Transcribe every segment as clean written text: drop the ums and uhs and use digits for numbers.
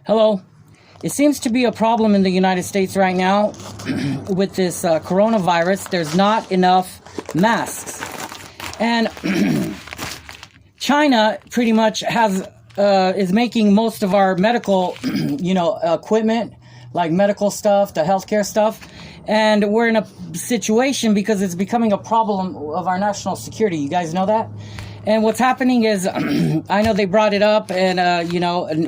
Hello. It seems to be a problem in the United States right now with this coronavirus. There's not enough masks. And China pretty much has is making most of our medical, equipment, like medical stuff, the healthcare stuff. And we're in a situation because it's becoming a problem of our national security. You guys know that? And what's happening is, I know they brought it up, and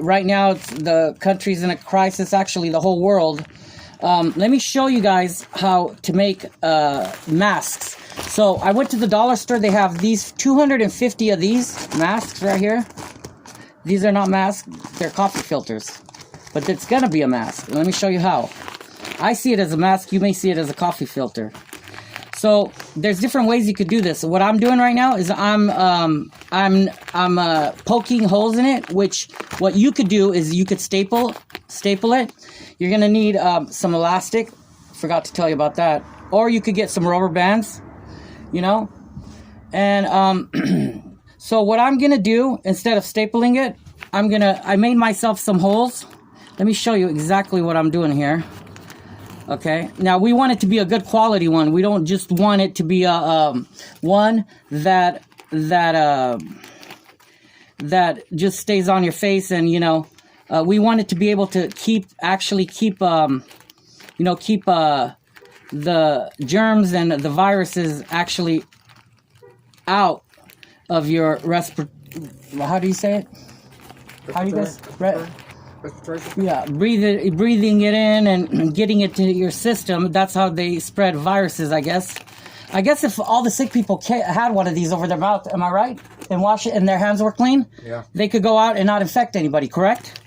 right now the country's in a crisis, actually the whole world. Let me show you guys how to make masks. So I went to the dollar store. They have these 250 of these masks right here. These are not masks, they're coffee filters. But it's gonna be a mask. Let me show you how. I see it as a mask, you may see it as a coffee filter. So there's different ways you could do this. What I'm doing right now is I'm poking holes in it, which what you could do is you could staple it. You're gonna need some elastic. Forgot to tell you about that. Or you could get some rubber bands, And so what I'm gonna do, instead of stapling it, I made myself some holes. Let me show you exactly what I'm doing here. Okay, now we want it to be a good quality one. We don't just want it to be a one that just stays on your face, and we want it to be able to keep the germs and the viruses actually out of your how do you say it? How do you guys? Yeah, breathing it in and getting it to your system. That's how they spread viruses, I guess. I guess if all the sick people had one of these over their mouth, am I right? And wash it and their hands were clean, yeah, they could go out and not infect anybody, correct?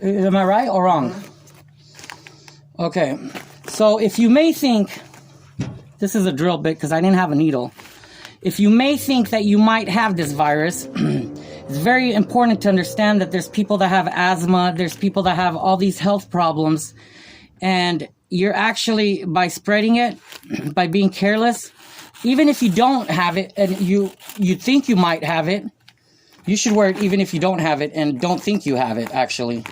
Am I right or wrong? Okay, so if you may think, this is a drill bit because I didn't have a needle. If you may think that you might have this virus, it's very important to understand that there's people that have asthma, there's people that have all these health problems, and you're actually, by spreading it, by being careless, even if you don't have it and you think you might have it, you should wear it even if you don't have it and don't think you have it, actually.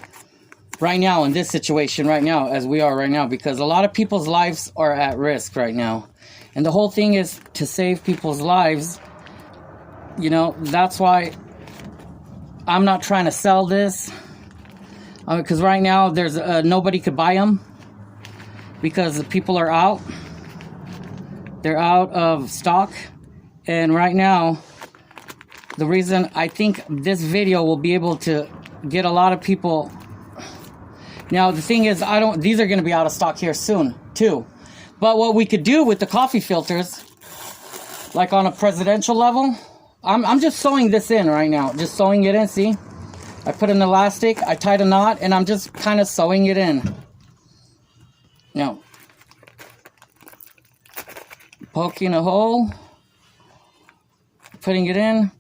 Right now, in this situation right now, as we are right now, because a lot of people's lives are at risk right now. And the whole thing is to save people's lives. That's why I'm not trying to sell this, because right now there's nobody could buy them because the people are out. They're out of stock, and right now the reason I think this video will be able to get a lot of people. Now the thing is, these are going to be out of stock here soon too. But what we could do with the coffee filters, like on a presidential level, I'm just sewing this in right now. Just sewing it in, see? I put an elastic, I tied a knot, and I'm just kind of sewing it in. Now, poking a hole, putting it in.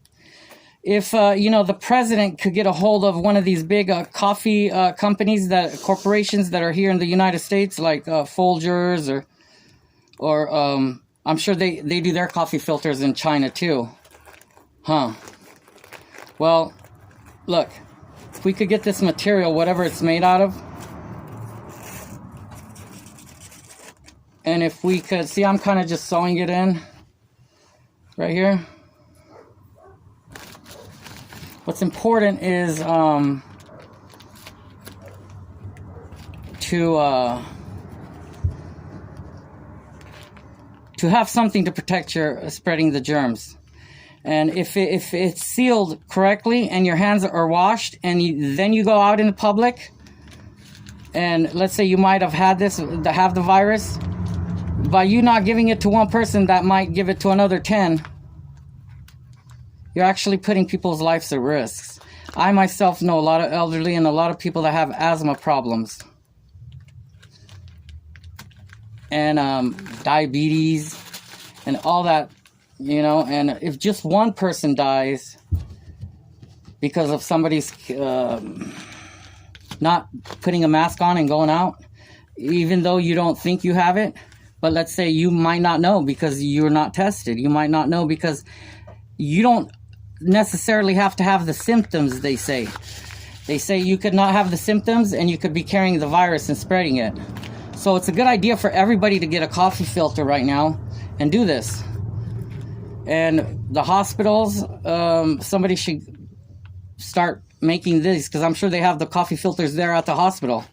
If, the president could get a hold of one of these big coffee companies, corporations that are here in the United States, like Folgers or I'm sure they do their coffee filters in China too. Huh. Well, look, if we could get this material, whatever it's made out of, and if we could, see, I'm kind of just sewing it in right here. What's important is to have something to protect your spreading the germs. And if it's sealed correctly and your hands are washed, and then you go out in the public, and let's say you might have had the virus, by you not giving it to one person that might give it to another 10, you're actually putting people's lives at risk. I myself know a lot of elderly and a lot of people that have asthma problems. And diabetes and all that, and if just one person dies because of somebody's not putting a mask on and going out, even though you don't think you have it, but let's say you might not know because you're not tested. You might not know because you don't necessarily have to have the symptoms, they say. They say you could not have the symptoms and you could be carrying the virus and spreading it. So it's a good idea for everybody to get a coffee filter right now and do this. And the hospitals, somebody should start making these, because I'm sure they have the coffee filters there at the hospital,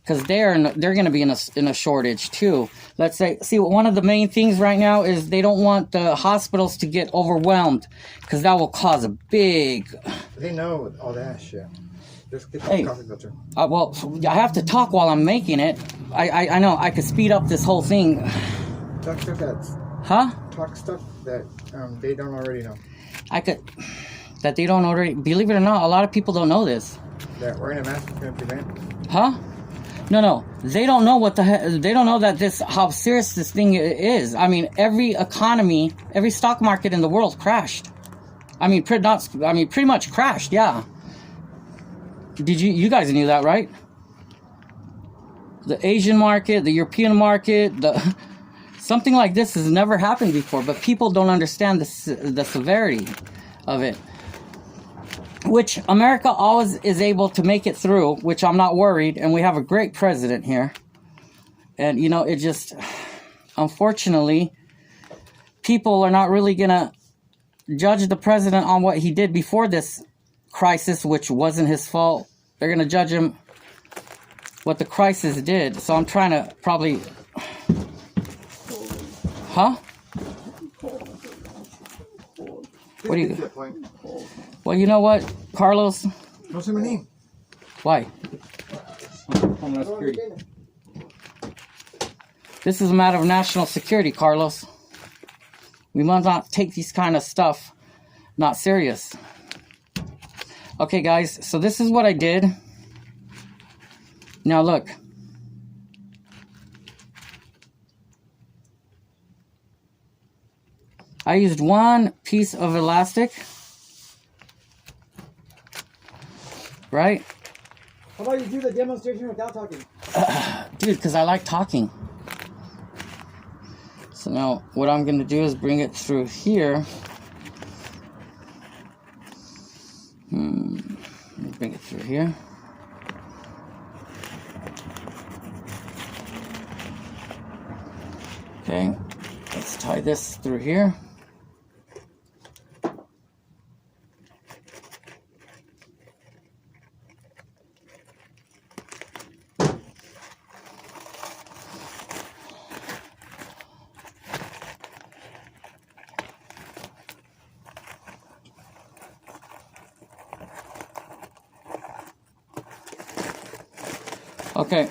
because they're going to be in a shortage too. Let's say, see, one of the main things right now is they don't want the hospitals to get overwhelmed, because that will cause a big... They know all that shit. Just get the coffee filter. Well, I have to talk while I'm making it. I know, I could speed up this whole thing. Talk stuff that's... Huh? Talk stuff that they don't already know. That they don't already... Believe it or not, a lot of people don't know this. That wearing a mask is going to prevent... Huh? No. They don't know what the heck... They don't know that how serious this thing is. I mean, every economy, every stock market in the world crashed. Pretty much crashed, yeah. Did you guys knew that, right? The Asian market, the European market, something like this has never happened before, but people don't understand the severity of it. Which America always is able to make it through, which I'm not worried, and we have a great president here. And, you know, it just, unfortunately, people are not really going to judge the president on what he did before this crisis, which wasn't his fault. They're going to judge him what the crisis did. So I'm trying to probably... Huh? What do you... Well, you know what, Carlos? What's my name? Why? This is a matter of national security, Carlos. We must not take these kind of stuff not serious. Okay, guys, so this is what I did. Now, look. I used one piece of elastic. Right? How about you do the demonstration without talking? Dude, because I like talking. So now, what I'm going to do is bring it through here. Bring it through here. Okay, let's tie this through here. Okay,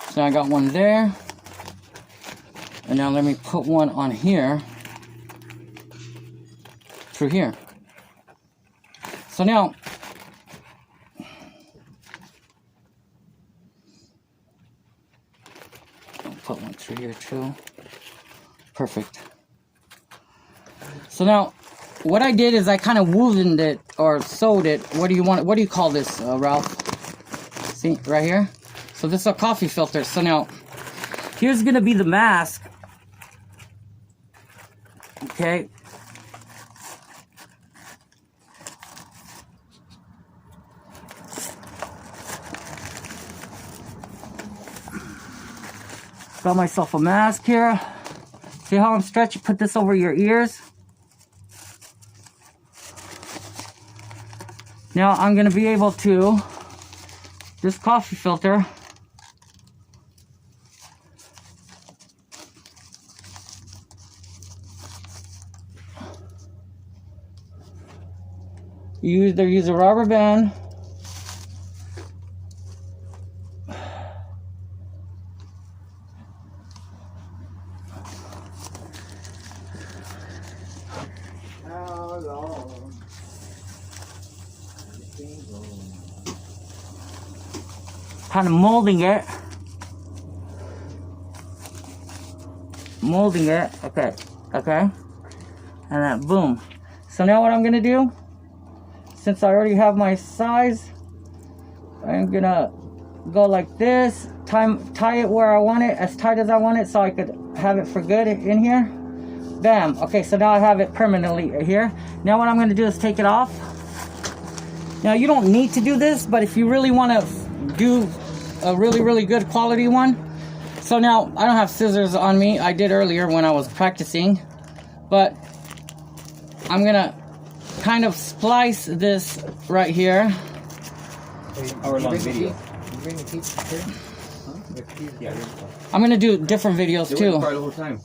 so I got one there, and now let me put one on here, through here. So now, I'll put one through here too. Perfect. So now, what I did is I kind of woven it, or sewed it. What do you want? What do you call this, Ralph? See, right here. So this is a coffee filter. So now, here's gonna be the mask. Okay. Got myself a mask here. See how I'm stretching? Put this over your ears. Now I'm gonna be able to, this coffee filter, you either use a rubber band kind of molding it, okay, and then boom. So now what I'm gonna do, since I already have my size, I'm gonna go like this, tie it where I want it, as tight as I want it, so I could have it for good in here. Bam. Okay, so now I have it permanently here. Now what I'm gonna do is take it off. Now you don't need to do this, but if you really want to do a really good quality one. So now I don't have scissors on me. I did earlier when I was practicing, but I'm gonna kind of splice this right here. Hour-long video. I'm gonna do different videos They too. went the whole time.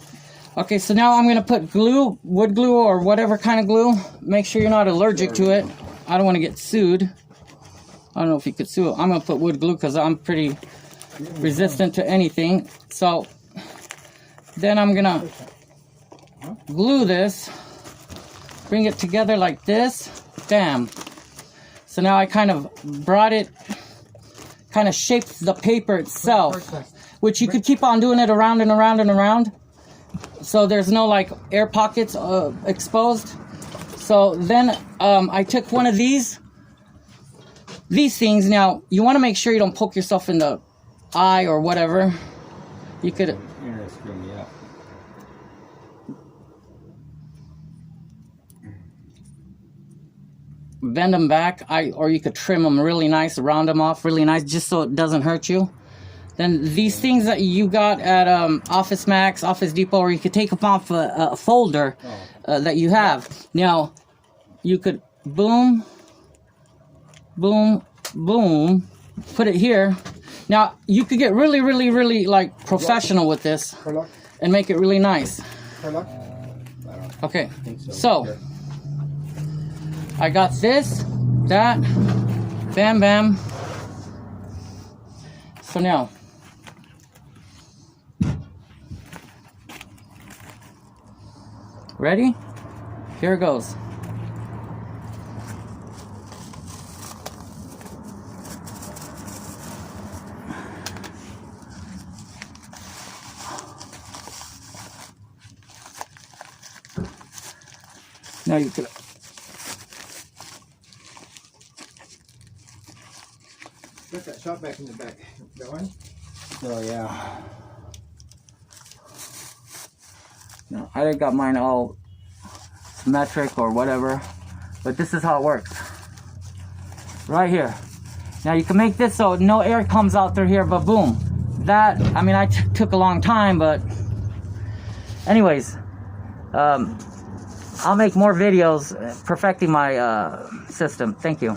Okay, so now I'm gonna put glue, wood glue or whatever kind of glue. Make sure you're not allergic to it. I don't want to get sued. I don't know if you could sue it. I'm gonna put wood glue because I'm pretty resistant to anything. So then I'm gonna glue this, bring it together like this. Bam. So now I kind of brought it, kind of shaped the paper itself, which you could keep on doing it around and around and around. So there's no like air pockets exposed. So then I took one of these things. Now you want to make sure you don't poke yourself in the eye or whatever. You could You're gonna screw me up. bend them back, or you could trim them really nice, round them off really nice, just so it doesn't hurt you. Then these things that you got at Office Max, Office Depot, or you could take them off a folder that you have. Now, you could boom, boom, boom, put it here. Now, you could get really like professional with this and make it really nice. Okay, so I got this, that, bam, bam. So now, ready? Here it goes. Now you could Put that shot back in the back. That one? Oh yeah. No, I got mine all symmetric or whatever, but this is how it works. Right here. Now you can make this so no air comes out through here, but boom. That, I mean, I took a long time, but anyways, I'll make more videos perfecting my system. Thank you.